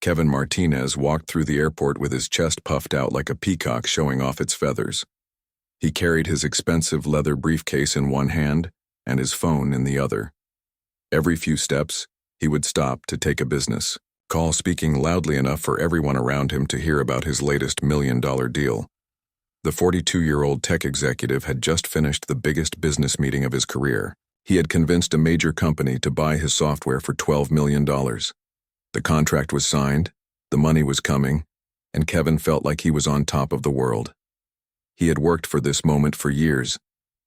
Kevin Martinez walked through the airport with his chest puffed out like a peacock showing off its feathers. He carried his expensive leather briefcase in one hand and his phone in the other. Every few steps, he would stop to take a business call, speaking loudly enough for everyone around him to hear about his latest million-dollar deal. The 42-year-old tech executive had just finished the biggest business meeting of his career. He had convinced a major company to buy his software for $12 million. The contract was signed, the money was coming, and Kevin felt like he was on top of the world. He had worked for this moment for years,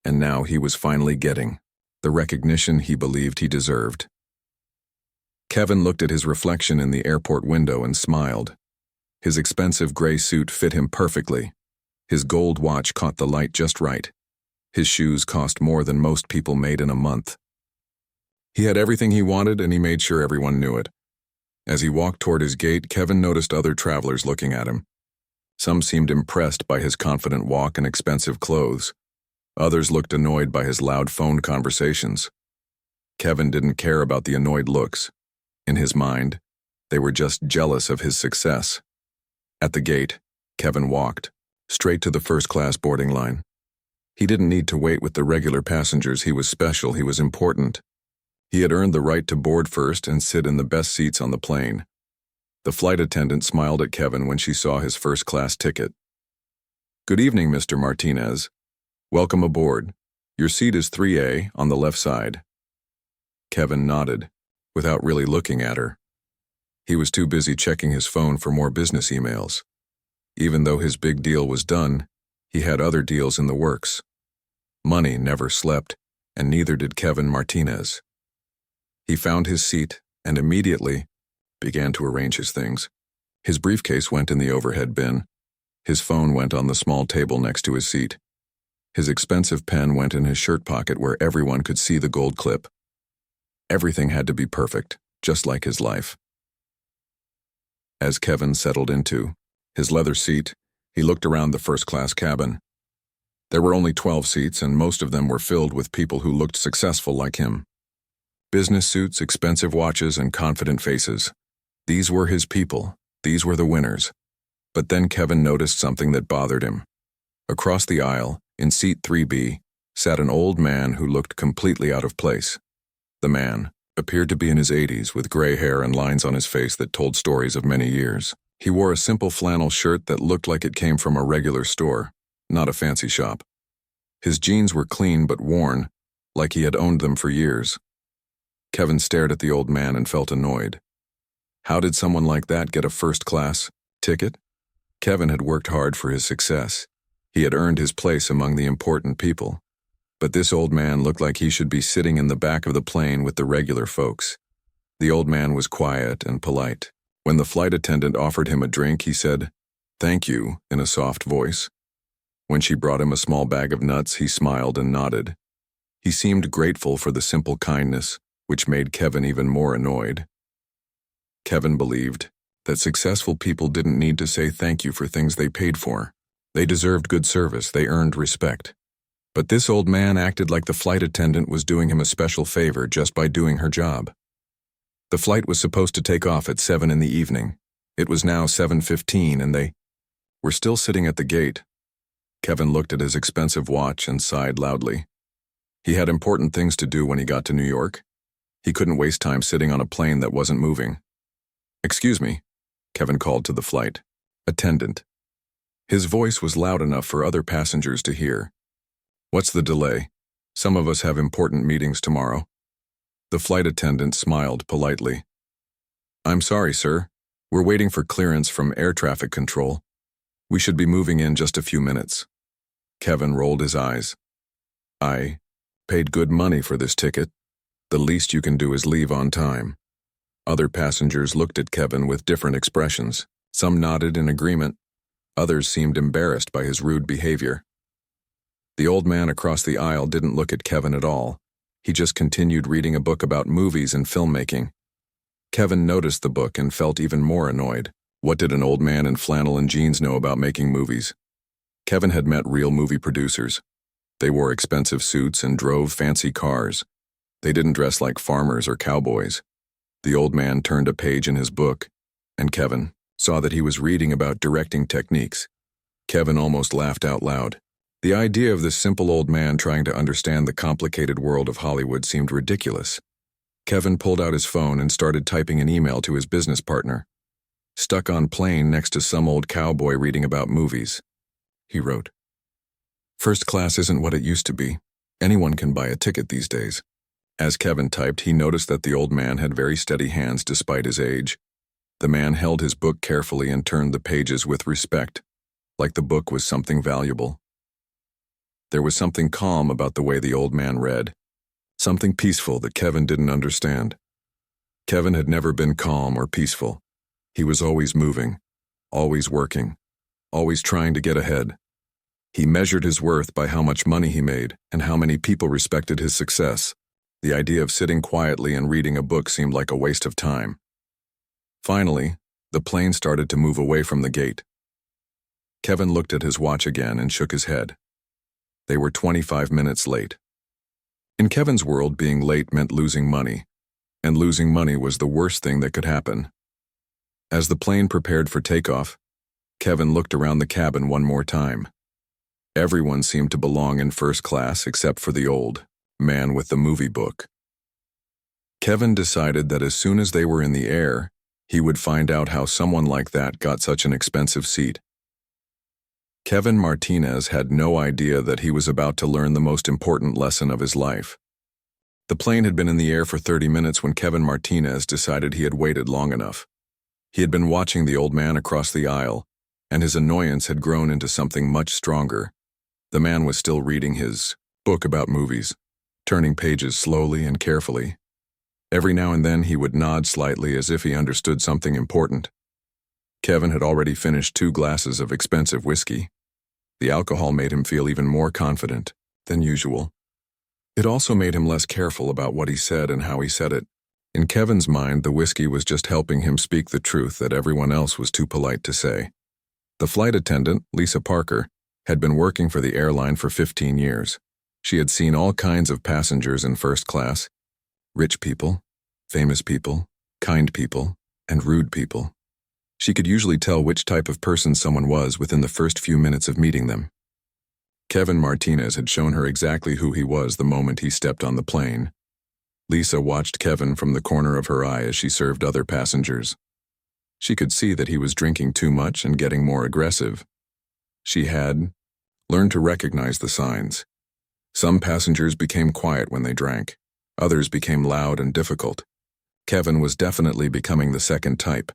and now he was finally getting the recognition he believed he deserved. Kevin looked at his reflection in the airport window and smiled. His expensive gray suit fit him perfectly. His gold watch caught the light just right. His shoes cost more than most people made in a month. He had everything he wanted, and he made sure everyone knew it. As he walked toward his gate, Kevin noticed other travelers looking at him. Some seemed impressed by his confident walk and expensive clothes. Others looked annoyed by his loud phone conversations. Kevin didn't care about the annoyed looks. In his mind, they were just jealous of his success. At the gate, Kevin walked straight to the first-class boarding line. He didn't need to wait with the regular passengers. He was special. He was important. He had earned the right to board first and sit in the best seats on the plane. The flight attendant smiled at Kevin when she saw his first-class ticket. "Good evening, Mr. Martinez. Welcome aboard. Your seat is 3A on the left side." Kevin nodded, without really looking at her. He was too busy checking his phone for more business emails. Even though his big deal was done, he had other deals in the works. Money never slept, and neither did Kevin Martinez. He found his seat and immediately began to arrange his things. His briefcase went in the overhead bin. His phone went on the small table next to his seat. His expensive pen went in his shirt pocket where everyone could see the gold clip. Everything had to be perfect, just like his life. As Kevin settled into his leather seat, he looked around the first-class cabin. There were only 12 seats, and most of them were filled with people who looked successful like him. Business suits, expensive watches, and confident faces. These were his people. These were the winners. But then Kevin noticed something that bothered him. Across the aisle, in seat 3B, sat an old man who looked completely out of place. The man appeared to be in his 80s with gray hair and lines on his face that told stories of many years. He wore a simple flannel shirt that looked like it came from a regular store, not a fancy shop. His jeans were clean but worn, like he had owned them for years. Kevin stared at the old man and felt annoyed. How did someone like that get a first-class ticket? Kevin had worked hard for his success. He had earned his place among the important people. But this old man looked like he should be sitting in the back of the plane with the regular folks. The old man was quiet and polite. When the flight attendant offered him a drink, he said, "Thank you," in a soft voice. When she brought him a small bag of nuts, he smiled and nodded. He seemed grateful for the simple kindness, which made Kevin even more annoyed. Kevin believed that successful people didn't need to say thank you for things they paid for. They deserved good service. They earned respect. But this old man acted like the flight attendant was doing him a special favor just by doing her job. The flight was supposed to take off at 7 in the evening. It was now 7:15, and they were still sitting at the gate. Kevin looked at his expensive watch and sighed loudly. He had important things to do when he got to New York. He couldn't waste time sitting on a plane that wasn't moving. "Excuse me," Kevin called to the flight attendant. His voice was loud enough for other passengers to hear. "What's the delay? Some of us have important meetings tomorrow." The flight attendant smiled politely. "I'm sorry, sir. We're waiting for clearance from air traffic control. We should be moving in just a few minutes." Kevin rolled his eyes. "I paid good money for this ticket. The least you can do is leave on time." Other passengers looked at Kevin with different expressions. Some nodded in agreement. Others seemed embarrassed by his rude behavior. The old man across the aisle didn't look at Kevin at all. He just continued reading a book about movies and filmmaking. Kevin noticed the book and felt even more annoyed. What did an old man in flannel and jeans know about making movies? Kevin had met real movie producers. They wore expensive suits and drove fancy cars. They didn't dress like farmers or cowboys. The old man turned a page in his book. and Kevin saw that he was reading about directing techniques. Kevin almost laughed out loud. The idea of this simple old man trying to understand the complicated world of Hollywood seemed ridiculous. Kevin pulled out his phone and started typing an email to his business partner. "Stuck on plane next to some old cowboy reading about movies," he wrote. "First class isn't what it used to be. Anyone can buy a ticket these days." As Kevin typed, he noticed that the old man had very steady hands despite his age. The man held his book carefully and turned the pages with respect, like the book was something valuable. There was something calm about the way the old man read, something peaceful that Kevin didn't understand. Kevin had never been calm or peaceful. He was always moving, always working, always trying to get ahead. He measured his worth by how much money he made and how many people respected his success. The idea of sitting quietly and reading a book seemed like a waste of time. Finally, the plane started to move away from the gate. Kevin looked at his watch again and shook his head. They were 25 minutes late. In Kevin's world, being late meant losing money, and losing money was the worst thing that could happen. As the plane prepared for takeoff, Kevin looked around the cabin one more time. Everyone seemed to belong in first class except for the old man with the movie book. Kevin decided that as soon as they were in the air, he would find out how someone like that got such an expensive seat. Kevin Martinez had no idea that he was about to learn the most important lesson of his life. The plane had been in the air for 30 minutes when Kevin Martinez decided he had waited long enough. He had been watching the old man across the aisle, and his annoyance had grown into something much stronger. The man was still reading his book about movies, turning pages slowly and carefully. Every now and then he would nod slightly as if he understood something important. Kevin had already finished 2 glasses of expensive whiskey. The alcohol made him feel even more confident than usual. It also made him less careful about what he said and how he said it. In Kevin's mind, the whiskey was just helping him speak the truth that everyone else was too polite to say. The flight attendant, Lisa Parker, had been working for the airline for 15 years. She had seen all kinds of passengers in first class: rich people, famous people, kind people, and rude people. She could usually tell which type of person someone was within the first few minutes of meeting them. Kevin Martinez had shown her exactly who he was the moment he stepped on the plane. Lisa watched Kevin from the corner of her eye as she served other passengers. She could see that he was drinking too much and getting more aggressive. She had learned to recognize the signs. Some passengers became quiet when they drank. Others became loud and difficult. Kevin was definitely becoming the second type.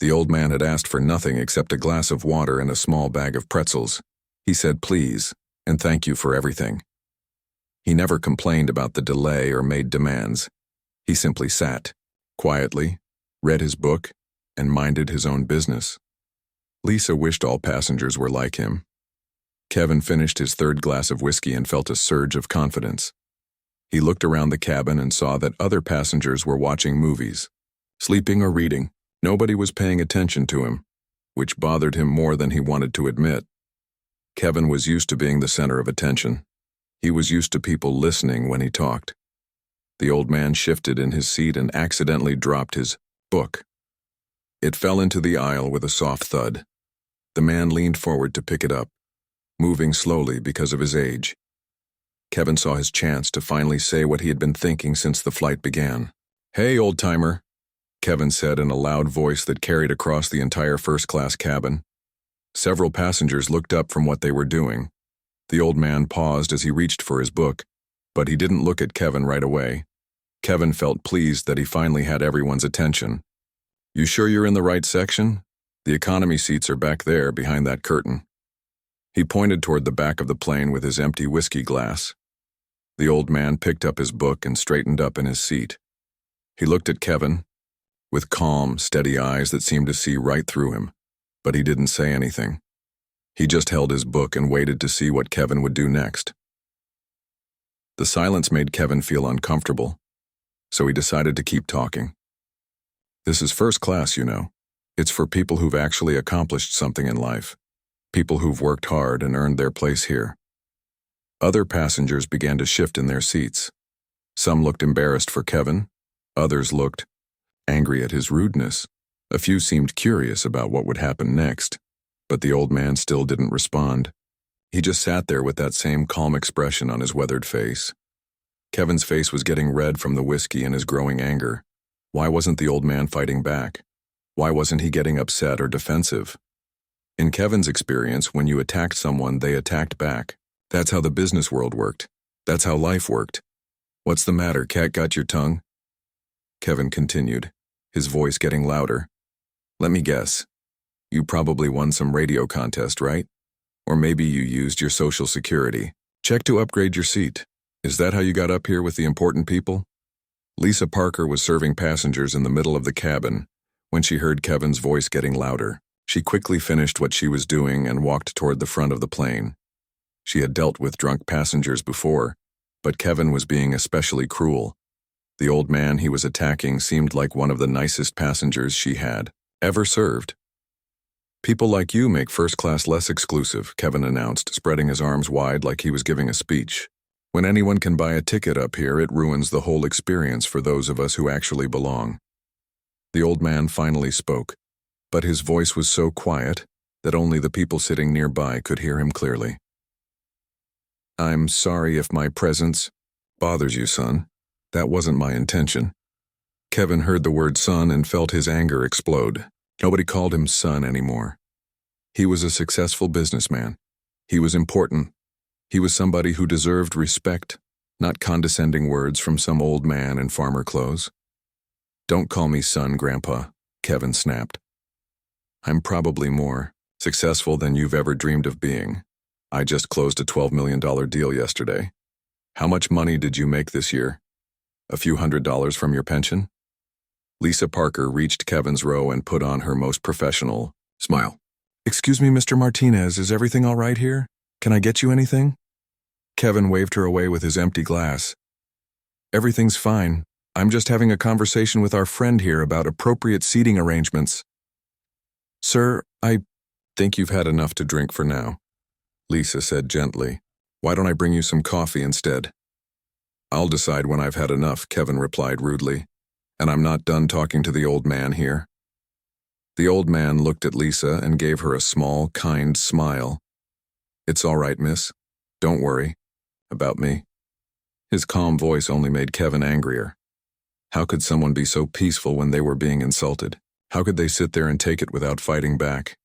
The old man had asked for nothing except a glass of water and a small bag of pretzels. He said please and thank you for everything. He never complained about the delay or made demands. He simply sat, quietly, read his book, and minded his own business. Lisa wished all passengers were like him. Kevin finished his 3rd glass of whiskey and felt a surge of confidence. He looked around the cabin and saw that other passengers were watching movies, sleeping or reading. Nobody was paying attention to him, which bothered him more than he wanted to admit. Kevin was used to being the center of attention. He was used to people listening when he talked. The old man shifted in his seat and accidentally dropped his book. It fell into the aisle with a soft thud. The man leaned forward to pick it up, moving slowly because of his age. Kevin saw his chance to finally say what he had been thinking since the flight began. "Hey, old-timer," Kevin said in a loud voice that carried across the entire first-class cabin. Several passengers looked up from what they were doing. The old man paused as he reached for his book, but he didn't look at Kevin right away. Kevin felt pleased that he finally had everyone's attention. "You sure you're in the right section? The economy seats are back there, behind that curtain." He pointed toward the back of the plane with his empty whiskey glass. The old man picked up his book and straightened up in his seat. He looked at Kevin with calm, steady eyes that seemed to see right through him, but he didn't say anything. He just held his book and waited to see what Kevin would do next. The silence made Kevin feel uncomfortable, so he decided to keep talking. "This is first class, you know. It's for people who've actually accomplished something in life, people who've worked hard and earned their place here." Other passengers began to shift in their seats. Some looked embarrassed for Kevin. Others looked angry at his rudeness, A few seemed curious about what would happen next, but the old man still didn't respond. He just sat there with that same calm expression on his weathered face. Kevin's face was getting red from the whiskey and his growing anger. Why wasn't the old man fighting back? Why wasn't he getting upset or defensive? In Kevin's experience, when you attacked someone, they attacked back. That's how the business world worked. That's how life worked. What's the matter, cat got your tongue? Kevin continued, his voice getting louder. Let me guess. You probably won some radio contest, right? Or maybe you used your social security. Check to upgrade your seat. Is that how you got up here with the important people? Lisa Parker was serving passengers in the middle of the cabin when she heard Kevin's voice getting louder. She quickly finished what she was doing and walked toward the front of the plane. She had dealt with drunk passengers before, but Kevin was being especially cruel. The old man he was attacking seemed like one of the nicest passengers she had ever served. People like you make first class less exclusive, Kevin announced, spreading his arms wide like he was giving a speech. When anyone can buy a ticket up here, it ruins the whole experience for those of us who actually belong. The old man finally spoke, but his voice was so quiet that only the people sitting nearby could hear him clearly. I'm sorry if my presence bothers you, son. That wasn't my intention. Kevin heard the word son and felt his anger explode. Nobody called him son anymore. He was a successful businessman. He was important. He was somebody who deserved respect, not condescending words from some old man in farmer clothes. Don't call me son, Grandpa, Kevin snapped. I'm probably more successful than you've ever dreamed of being. I just closed a $12 million deal yesterday. How much money did you make this year? A few $100s from your pension? Lisa Parker reached Kevin's row and put on her most professional smile. Excuse me, Mr. Martinez, is everything all right here? Can I get you anything? Kevin waved her away with his empty glass. Everything's fine. I'm just having a conversation with our friend here about appropriate seating arrangements. Sir, I think you've had enough to drink for now, Lisa said gently. Why don't I bring you some coffee instead? I'll decide when I've had enough, Kevin replied rudely. And I'm not done talking to the old man here. The old man looked at Lisa and gave her a small, kind smile. It's all right, miss. Don't worry about me. His calm voice only made Kevin angrier. How could someone be so peaceful when they were being insulted? How could they sit there and take it without fighting back?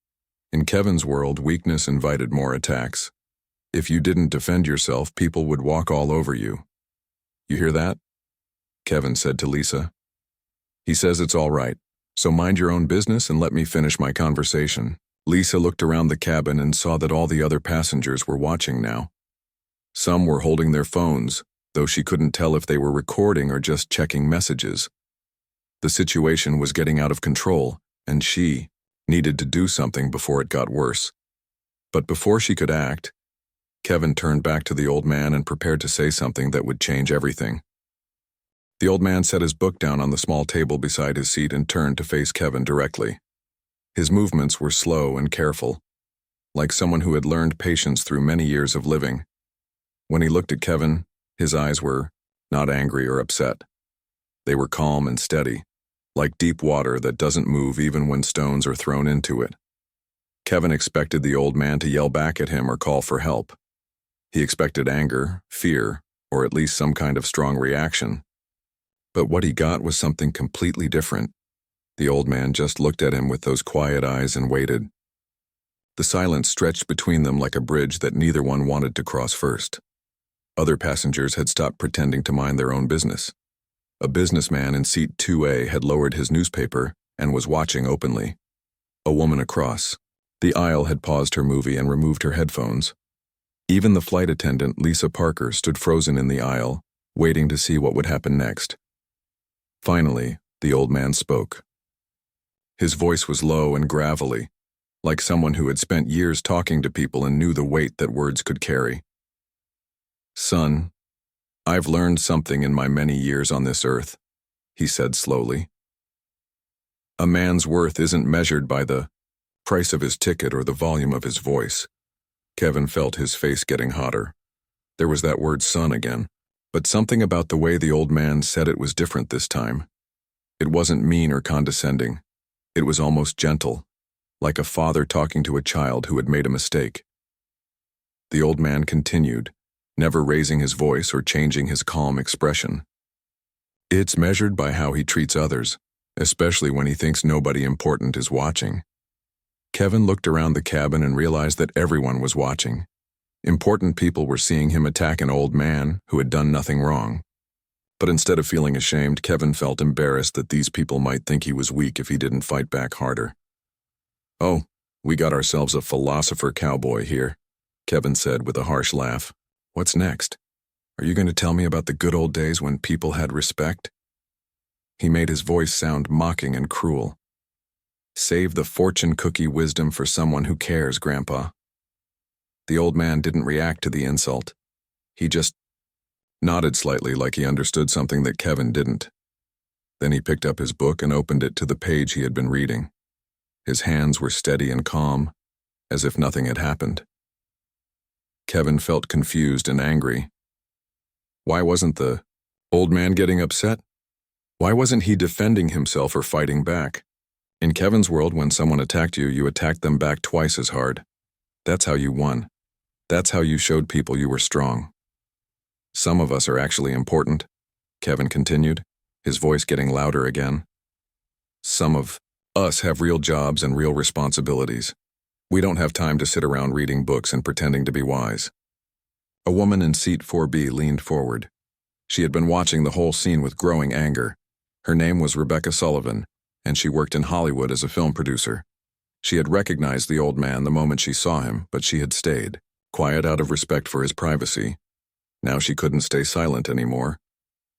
In Kevin's world, weakness invited more attacks. If you didn't defend yourself, people would walk all over you. You hear that? Kevin said to Lisa. He says it's all right, so mind your own business and let me finish my conversation. Lisa looked around the cabin and saw that all the other passengers were watching now. Some were holding their phones, though she couldn't tell if they were recording or just checking messages. The situation was getting out of control, and she needed to do something before it got worse. But before she could act, Kevin turned back to the old man and prepared to say something that would change everything. The old man set his book down on the small table beside his seat and turned to face Kevin directly. His movements were slow and careful, like someone who had learned patience through many years of living. When he looked at Kevin, his eyes were not angry or upset. They were calm and steady, like deep water that doesn't move even when stones are thrown into it. Kevin expected the old man to yell back at him or call for help. He expected anger, fear, or at least some kind of strong reaction. But what he got was something completely different. The old man just looked at him with those quiet eyes and waited. The silence stretched between them like a bridge that neither one wanted to cross first. Other passengers had stopped pretending to mind their own business. A businessman in seat 2A had lowered his newspaper and was watching openly. A woman across the aisle had paused her movie and removed her headphones. Even the flight attendant, Lisa Parker, stood frozen in the aisle, waiting to see what would happen next. Finally, the old man spoke. His voice was low and gravelly, like someone who had spent years talking to people and knew the weight that words could carry. Son, I've learned something in my many years on this earth, he said slowly. A man's worth isn't measured by the price of his ticket or the volume of his voice. Kevin felt his face getting hotter. There was that word son again. But something about the way the old man said it was different this time. It wasn't mean or condescending. It was almost gentle, like a father talking to a child who had made a mistake. The old man continued, never raising his voice or changing his calm expression. It's measured by how he treats others, especially when he thinks nobody important is watching. Kevin looked around the cabin and realized that everyone was watching. Important people were seeing him attack an old man who had done nothing wrong. But instead of feeling ashamed, Kevin felt embarrassed that these people might think he was weak if he didn't fight back harder. "Oh, we got ourselves a philosopher cowboy here," Kevin said with a harsh laugh. "What's next? Are you going to tell me about the good old days when people had respect?" He made his voice sound mocking and cruel. "Save the fortune cookie wisdom for someone who cares, Grandpa." The old man didn't react to the insult. He just nodded slightly like he understood something that Kevin didn't. Then he picked up his book and opened it to the page he had been reading. His hands were steady and calm, as if nothing had happened. Kevin felt confused and angry. Why wasn't the old man getting upset? Why wasn't he defending himself or fighting back? In Kevin's world, when someone attacked you, you attacked them back twice as hard. That's how you won. That's how you showed people you were strong. "Some of us are actually important," Kevin continued, his voice getting louder again. "Some of us have real jobs and real responsibilities. We don't have time to sit around reading books and pretending to be wise." A woman in seat 4B leaned forward. She had been watching the whole scene with growing anger. Her name was Rebecca Sullivan, and she worked in Hollywood as a film producer. She had recognized the old man the moment she saw him, but she had stayed, quiet out of respect for his privacy. Now she couldn't stay silent anymore.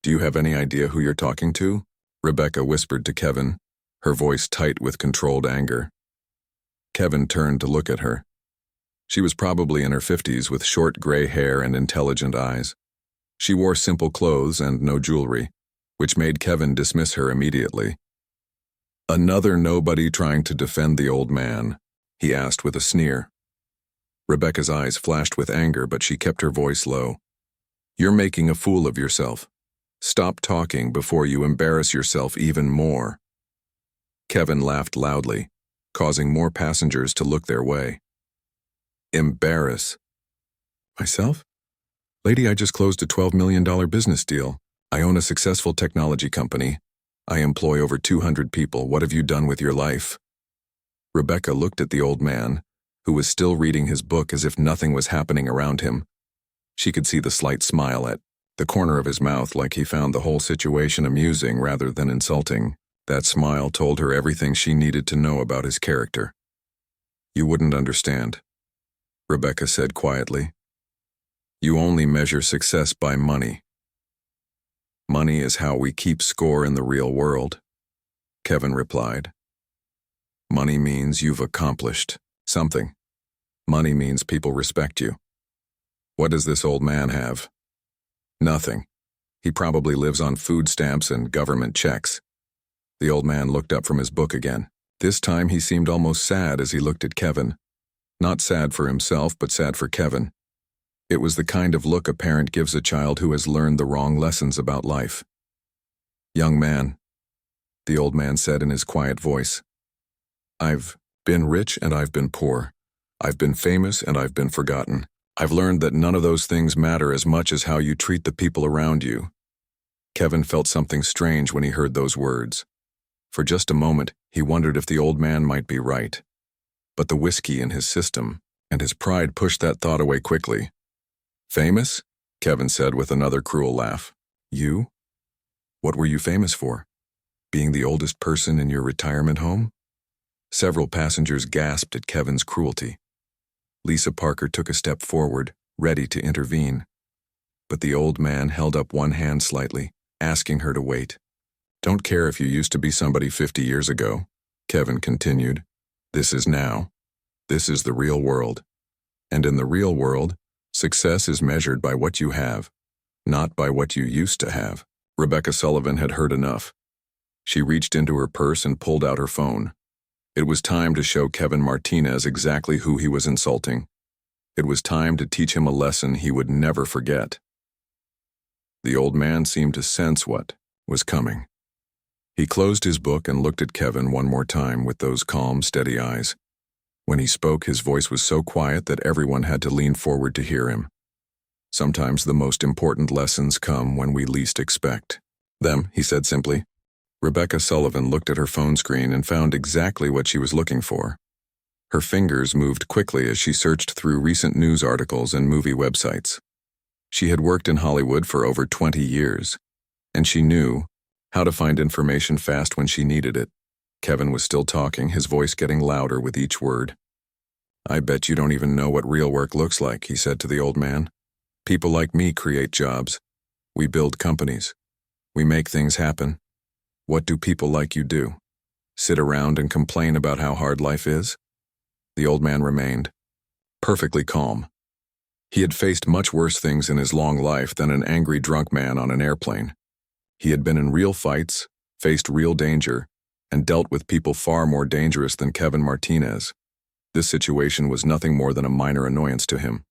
"Do you have any idea who you're talking to?" Rebecca whispered to Kevin, her voice tight with controlled anger. Kevin turned to look at her. She was probably in her 50s with short gray hair and intelligent eyes. She wore simple clothes and no jewelry, which made Kevin dismiss her immediately. "Another nobody trying to defend the old man?" he asked with a sneer. Rebecca's eyes flashed with anger, but she kept her voice low. "You're making a fool of yourself. Stop talking before you embarrass yourself even more." Kevin laughed loudly, causing more passengers to look their way. "Embarrass myself? Lady, I just closed a $12 million business deal. I own a successful technology company. I employ over 200 people. What have you done with your life?" Rebecca looked at the old man, who was still reading his book as if nothing was happening around him. She could see the slight smile at the corner of his mouth, like he found the whole situation amusing rather than insulting. That smile told her everything she needed to know about his character. "You wouldn't understand," Rebecca said quietly. "You only measure success by money. Money is how we keep score in the real world," Kevin replied. "Money means you've accomplished something. Money means people respect you. What does this old man have? Nothing. He probably lives on food stamps and government checks." The old man looked up from his book again. This time he seemed almost sad as he looked at Kevin. Not sad for himself, but sad for Kevin. It was the kind of look a parent gives a child who has learned the wrong lessons about life. "Young man," the old man said in his quiet voice, "I've been rich and I've been poor. I've been famous and I've been forgotten. I've learned that none of those things matter as much as how you treat the people around you." Kevin felt something strange when he heard those words. For just a moment, he wondered if the old man might be right. But the whiskey in his system and his pride pushed that thought away quickly. "Famous?" Kevin said with another cruel laugh. "You? What were you famous for? Being the oldest person in your retirement home?" Several passengers gasped at Kevin's cruelty. Lisa Parker took a step forward, ready to intervene. But the old man held up one hand slightly, asking her to wait. "Don't care if you used to be somebody 50 years ago," Kevin continued. "This is now. This is the real world. And in the real world, success is measured by what you have, not by what you used to have." Rebecca Sullivan had heard enough. She reached into her purse and pulled out her phone. It was time to show Kevin Martinez exactly who he was insulting. It was time to teach him a lesson he would never forget. The old man seemed to sense what was coming. He closed his book and looked at Kevin one more time with those calm, steady eyes. When he spoke, his voice was so quiet that everyone had to lean forward to hear him. Sometimes the most important lessons come when we least expect them, he said simply. Rebecca Sullivan looked at her phone screen and found exactly what she was looking for. Her fingers moved quickly as she searched through recent news articles and movie websites. She had worked in Hollywood for over 20 years, and she knew how to find information fast when she needed it. Kevin was still talking, his voice getting louder with each word. "I bet you don't even know what real work looks like," he said to the old man. "People like me create jobs. We build companies. We make things happen. What do people like you do? Sit around and complain about how hard life is?" The old man remained perfectly calm. He had faced much worse things in his long life than an angry drunk man on an airplane. He had been in real fights, faced real danger, and dealt with people far more dangerous than Kevin Martinez. This situation was nothing more than a minor annoyance to him.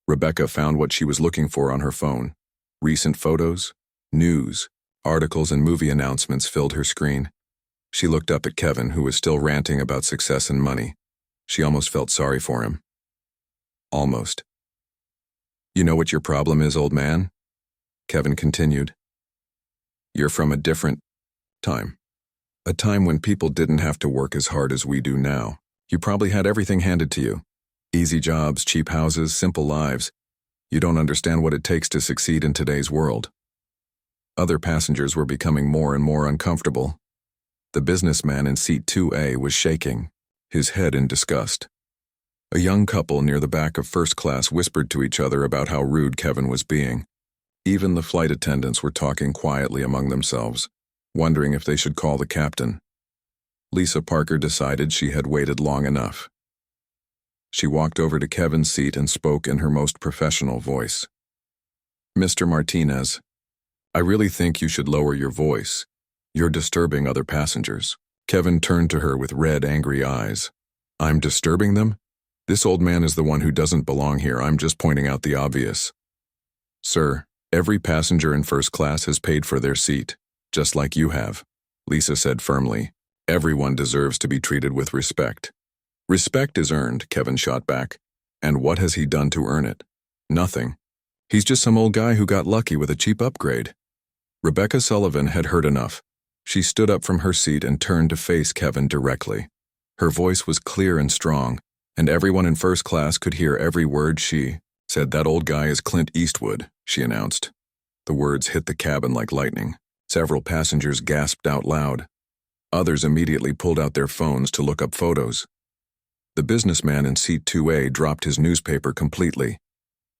Rebecca found what she was looking for on her phone. Recent photos, news, articles, and movie announcements filled her screen. She looked up at Kevin, who was still ranting about success and money. She almost felt sorry for him. Almost. "You know what your problem is, old man?" Kevin continued. "You're from a different time. A time when people didn't have to work as hard as we do now. You probably had everything handed to you. Easy jobs, cheap houses, simple lives. You don't understand what it takes to succeed in today's world." Other passengers were becoming more and more uncomfortable. The businessman in seat 2A was shaking, his head in disgust. A young couple near the back of first class whispered to each other about how rude Kevin was being. Even the flight attendants were talking quietly among themselves, wondering if they should call the captain. Lisa Parker decided she had waited long enough. She walked over to Kevin's seat and spoke in her most professional voice. "Mr. Martinez, I really think you should lower your voice. You're disturbing other passengers." Kevin turned to her with red, angry eyes. "I'm disturbing them? This old man is the one who doesn't belong here. I'm just pointing out the obvious." "Sir, every passenger in first class has paid for their seat, just like you have," Lisa said firmly. "Everyone deserves to be treated with respect." "Respect is earned," Kevin shot back. "And what has he done to earn it? Nothing. He's just some old guy who got lucky with a cheap upgrade." Rebecca Sullivan had heard enough. She stood up from her seat and turned to face Kevin directly. Her voice was clear and strong, and everyone in first class could hear every word she said. "That old guy is Clint Eastwood," she announced. The words hit the cabin like lightning. Several passengers gasped out loud. Others immediately pulled out their phones to look up photos. The businessman in seat 2A dropped his newspaper completely.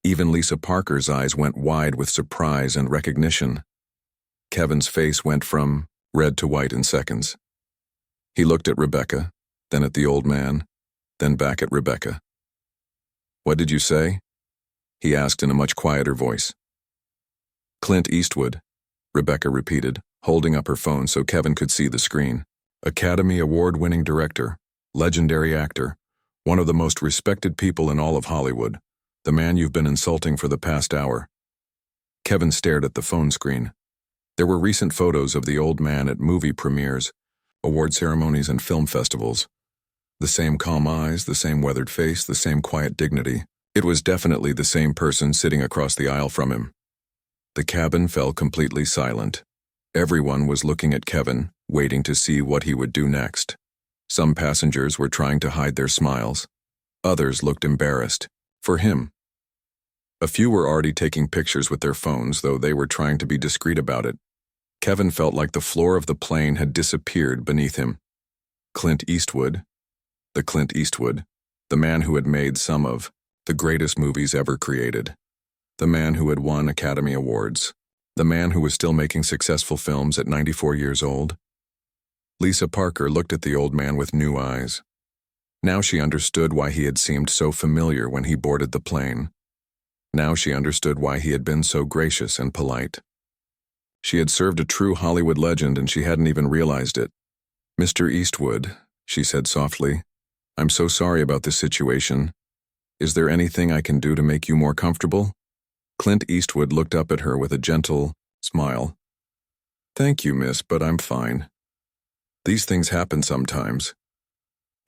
Even Lisa Parker's eyes went wide with surprise and recognition. Kevin's face went from red to white in seconds. He looked at Rebecca, then at the old man, then back at Rebecca. "What did you say?" he asked in a much quieter voice. "Clint Eastwood," Rebecca repeated, holding up her phone so Kevin could see the screen. "Academy Award-winning director, legendary actor, one of the most respected people in all of Hollywood, the man you've been insulting for the past hour." Kevin stared at the phone screen. There were recent photos of the old man at movie premieres, award ceremonies, and film festivals. The same calm eyes, the same weathered face, the same quiet dignity. It was definitely the same person sitting across the aisle from him. The cabin fell completely silent. Everyone was looking at Kevin, waiting to see what he would do next. Some passengers were trying to hide their smiles. Others looked embarrassed. For him. A few were already taking pictures with their phones, though they were trying to be discreet about it. Kevin felt like the floor of the plane had disappeared beneath him. Clint Eastwood, the man who had made some of the greatest movies ever created, the man who had won Academy Awards, the man who was still making successful films at 94 years old. Lisa Parker looked at the old man with new eyes. Now she understood why he had seemed so familiar when he boarded the plane. Now she understood why he had been so gracious and polite. She had served a true Hollywood legend and she hadn't even realized it. "Mr. Eastwood," she said softly, "I'm so sorry about this situation. Is there anything I can do to make you more comfortable?" Clint Eastwood looked up at her with a gentle smile. Thank you, miss, but I'm fine. These things happen sometimes.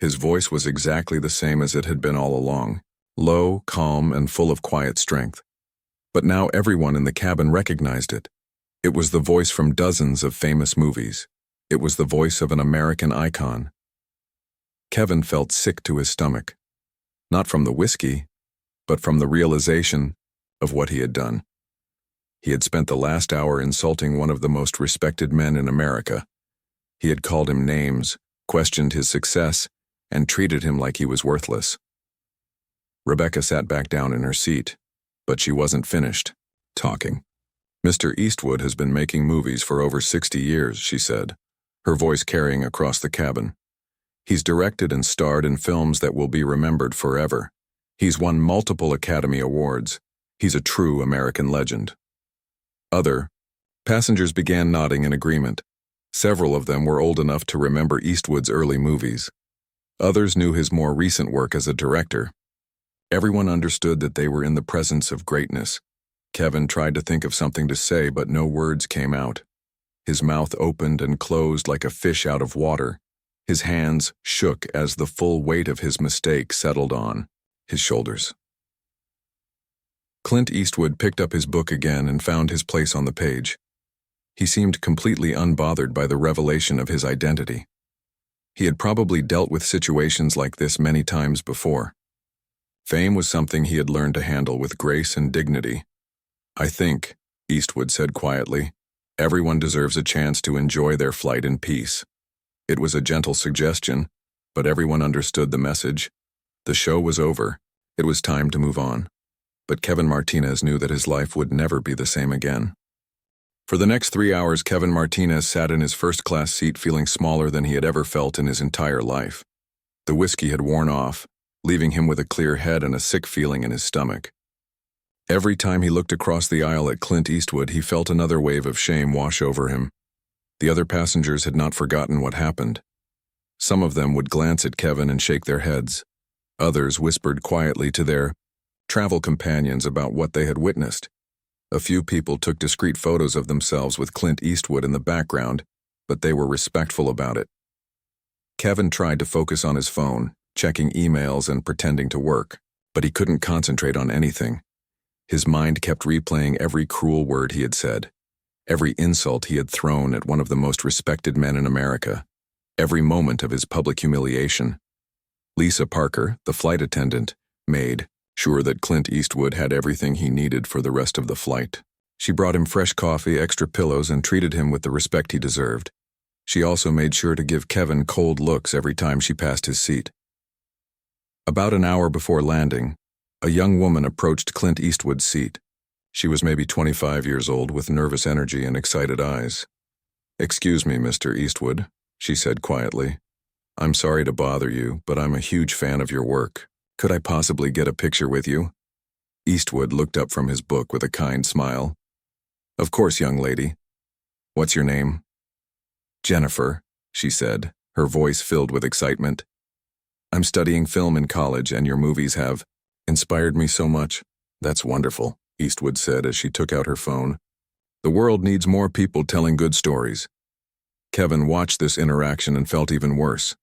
His voice was exactly the same as it had been all along, low, calm, and full of quiet strength. But now everyone in the cabin recognized it. It was the voice from dozens of famous movies. It was the voice of an American icon. Kevin felt sick to his stomach. Not from the whiskey, but from the realization of what he had done. He had spent the last hour insulting one of the most respected men in America. He had called him names, questioned his success, and treated him like he was worthless. Rebecca sat back down in her seat, but she wasn't finished talking. Mr. Eastwood has been making movies for over 60 years, she said, her voice carrying across the cabin. He's directed and starred in films that will be remembered forever. He's won multiple Academy Awards. He's a true American legend. Other passengers began nodding in agreement. Several of them were old enough to remember Eastwood's early movies. Others knew his more recent work as a director. Everyone understood that they were in the presence of greatness. Kevin tried to think of something to say, but no words came out. His mouth opened and closed like a fish out of water. His hands shook as the full weight of his mistake settled on his shoulders. Clint Eastwood picked up his book again and found his place on the page. He seemed completely unbothered by the revelation of his identity. He had probably dealt with situations like this many times before. Fame was something he had learned to handle with grace and dignity. I think, Eastwood said quietly, everyone deserves a chance to enjoy their flight in peace. It was a gentle suggestion, but everyone understood the message. The show was over. It was time to move on. But Kevin Martinez knew that his life would never be the same again. For the next 3 hours, Kevin Martinez sat in his first-class seat feeling smaller than he had ever felt in his entire life. The whiskey had worn off, leaving him with a clear head and a sick feeling in his stomach. Every time he looked across the aisle at Clint Eastwood, he felt another wave of shame wash over him. The other passengers had not forgotten what happened. Some of them would glance at Kevin and shake their heads. Others whispered quietly to their travel companions about what they had witnessed. A few people took discreet photos of themselves with Clint Eastwood in the background, but they were respectful about it. Kevin tried to focus on his phone, checking emails and pretending to work, but he couldn't concentrate on anything. His mind kept replaying every cruel word he had said, every insult he had thrown at one of the most respected men in America, every moment of his public humiliation. Lisa Parker, the flight attendant, made sure that Clint Eastwood had everything he needed for the rest of the flight. She brought him fresh coffee, extra pillows, and treated him with the respect he deserved. She also made sure to give Kevin cold looks every time she passed his seat. About an hour before landing, a young woman approached Clint Eastwood's seat. She was maybe 25 years old with nervous energy and excited eyes. "Excuse me, Mr. Eastwood," she said quietly. "I'm sorry to bother you, but I'm a huge fan of your work. Could I possibly get a picture with you?" Eastwood looked up from his book with a kind smile. "Of course, young lady. What's your name?" "Jennifer," she said, her voice filled with excitement. "I'm studying film in college, and your movies have inspired me so much." "That's wonderful," Eastwood said as she took out her phone. "The world needs more people telling good stories." Kevin watched this interaction and felt even worse.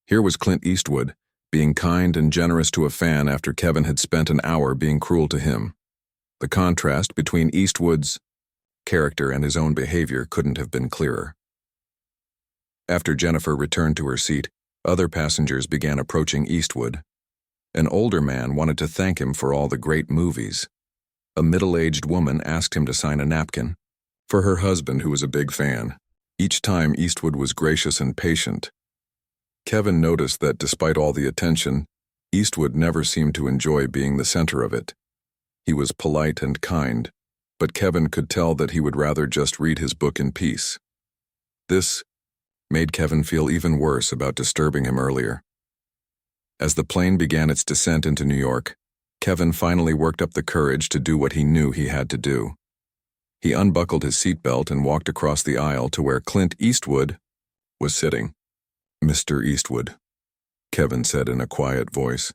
Here was Clint Eastwood, being kind and generous to a fan after Kevin had spent an hour being cruel to him. The contrast between Eastwood's character and his own behavior couldn't have been clearer. After Jennifer returned to her seat, other passengers began approaching Eastwood. An older man wanted to thank him for all the great movies. A middle-aged woman asked him to sign a napkin for her husband, who was a big fan. Each time Eastwood was gracious and patient. Kevin noticed that despite all the attention, Eastwood never seemed to enjoy being the center of it. He was polite and kind, but Kevin could tell that he would rather just read his book in peace. This made Kevin feel even worse about disturbing him earlier. As the plane began its descent into New York, Kevin finally worked up the courage to do what he knew he had to do. He unbuckled his seatbelt and walked across the aisle to where Clint Eastwood was sitting. "Mr. Eastwood," Kevin said in a quiet voice.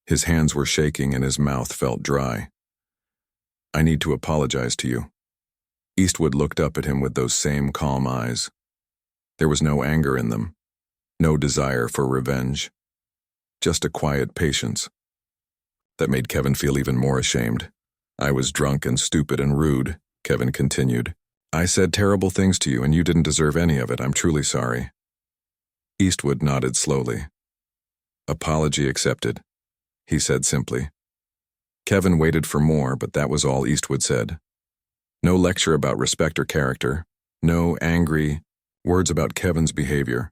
His hands were shaking and his mouth felt dry. "I need to apologize to you. Eastwood looked up at him with those same calm eyes. There was no anger in them, no desire for revenge, just a quiet patience. That made Kevin feel even more ashamed. "I was drunk and stupid and rude," Kevin continued. "I said terrible things to you and you didn't deserve any of it. I'm truly sorry." Eastwood nodded slowly. "Apology accepted," he said simply. Kevin waited for more, but that was all Eastwood said. No lecture about respect or character, no angry words about Kevin's behavior.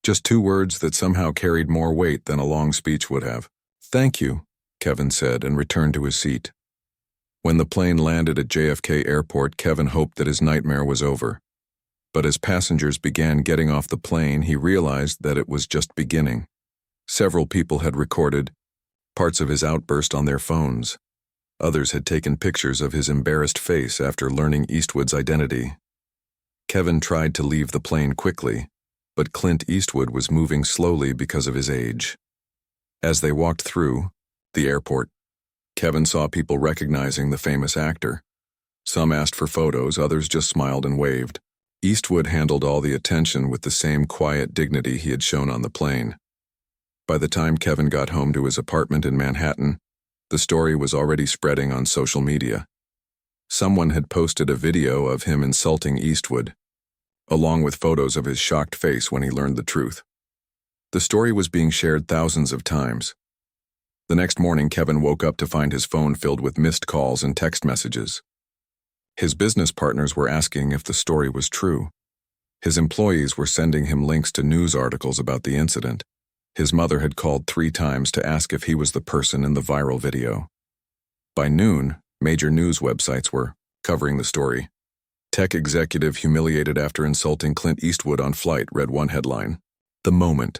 Just two words that somehow carried more weight than a long speech would have. "Thank you," Kevin said and returned to his seat. When the plane landed at JFK Airport, Kevin hoped that his nightmare was over. But as passengers began getting off the plane, he realized that it was just beginning. Several people had recorded parts of his outburst on their phones. Others had taken pictures of his embarrassed face after learning Eastwood's identity. Kevin tried to leave the plane quickly, but Clint Eastwood was moving slowly because of his age. As they walked through the airport, Kevin saw people recognizing the famous actor. Some asked for photos, others just smiled and waved. Eastwood handled all the attention with the same quiet dignity he had shown on the plane. By the time Kevin got home to his apartment in Manhattan, the story was already spreading on social media. Someone had posted a video of him insulting Eastwood, along with photos of his shocked face when he learned the truth. The story was being shared thousands of times. The next morning, Kevin woke up to find his phone filled with missed calls and text messages. His business partners were asking if the story was true. His employees were sending him links to news articles about the incident. His mother had called 3 times to ask if he was the person in the viral video. By noon, major news websites were covering the story. "Tech executive humiliated after insulting Clint Eastwood on flight," read one headline. "The moment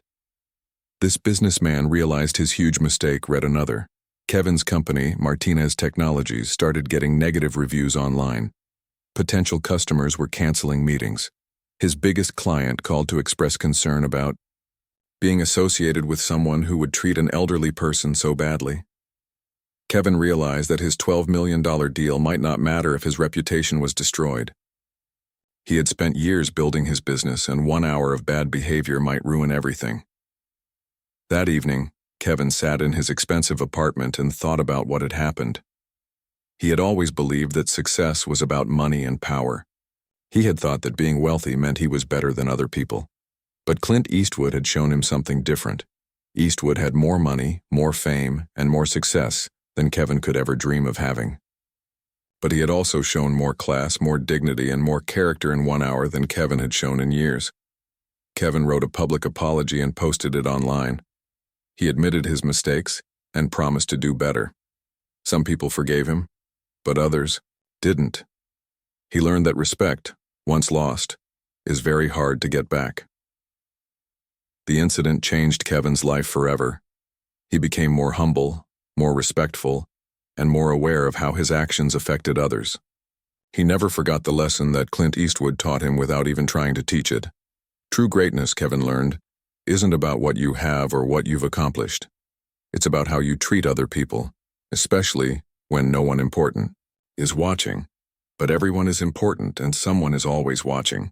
this businessman realized his huge mistake," read another. Kevin's company, Martinez Technologies, started getting negative reviews online. Potential customers were canceling meetings. His biggest client called to express concern about being associated with someone who would treat an elderly person so badly. Kevin realized that his $12 million deal might not matter if his reputation was destroyed. He had spent years building his business, and 1 hour of bad behavior might ruin everything. That evening, Kevin sat in his expensive apartment and thought about what had happened. He had always believed that success was about money and power. He had thought that being wealthy meant he was better than other people. But Clint Eastwood had shown him something different. Eastwood had more money, more fame, and more success than Kevin could ever dream of having. But he had also shown more class, more dignity, and more character in 1 hour than Kevin had shown in years. Kevin wrote a public apology and posted it online. He admitted his mistakes and promised to do better. Some people forgave him, but others didn't. He learned that respect, once lost, is very hard to get back. The incident changed Kevin's life forever. He became more humble, more respectful, and more aware of how his actions affected others. He never forgot the lesson that Clint Eastwood taught him without even trying to teach it. True greatness, Kevin learned, isn't about what you have or what you've accomplished. It's about how you treat other people, especially when no one important is watching. But everyone is important and someone is always watching.